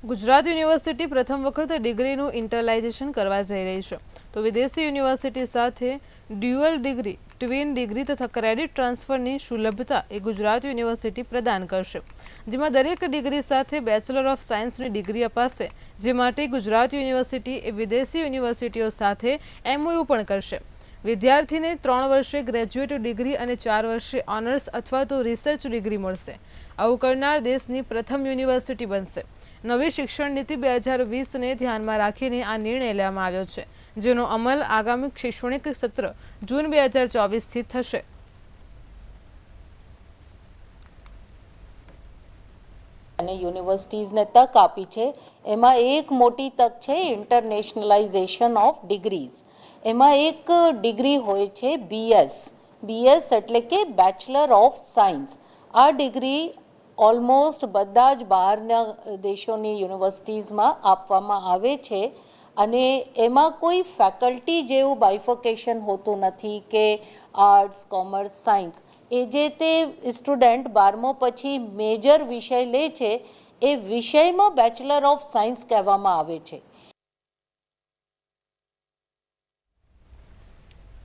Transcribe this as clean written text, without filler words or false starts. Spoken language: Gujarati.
ગુજરાત યુનિવર્સિટી પ્રથમ વખત ડિગ્રીનું ઇન્ટરલાઇઝેશન કરવા જઈ રહી છે, તો વિદેશી યુનિવર્સિટી સાથે ડ્યુઅલ ડિગ્રી, ટ્વિન ડિગ્રી તથા ક્રેડિટ ટ્રાન્સફરની સુલભતા એ ગુજરાત યુનિવર્સિટી પ્રદાન કરશે, જેમાં દરેક ડિગ્રી સાથે બેચલર ઓફ સાયન્સની ડિગ્રી અપાશે, જે માટે ગુજરાત યુનિવર્સિટી એ વિદેશી યુનિવર્સિટીઓ સાથે MOU પણ કરશે. વિદ્યાર્થીને 3 વર્ષે ગ્રેજ્યુએટ ડિગ્રી અને 4 વર્ષે ઓનર્સ અથવા તો રિસર્ચ ડિગ્રી મળશે. આવું કરનાર દેશની પ્રથમ યુનિવર્સિટી બનશે. નવી શિક્ષણ નીતિ 2020ને ધ્યાનમાં રાખીને આ નિર્ણય લેવામાં આવ્યો છે, જેનો અમલ આગામી શૈક્ષણિક સત્ર જૂન 2024થી થશે. અને યુનિવર્સિટીઝને તક આપી છે. એમાં એક મોટી તક છે ઇન્ટરનેશનલાઇઝેશન ઓફ ડિગ્રીઝ. એમાં એક ડિગ્રી હોય છે BS એટલે કે બેચલર ઓફ સાયન્સ. આ ડિગ્રી ઓલમોસ્ટ બધા જ બહારના દેશોની યુનિવર્સિટીઝમાં આપવામાં આવે છે અને એમાં કોઈ ફેકલ્ટી જેવું બાયફોકેશન હોતું નથી કે આર્ટ્સ, કોમર્સ, સાયન્સ. એ જે તે સ્ટુડન્ટ 12મો પછી મેજર વિષય લે છે એ વિષયમાં બેચલર ઓફ સાયન્સ કહેવામાં આવે છે.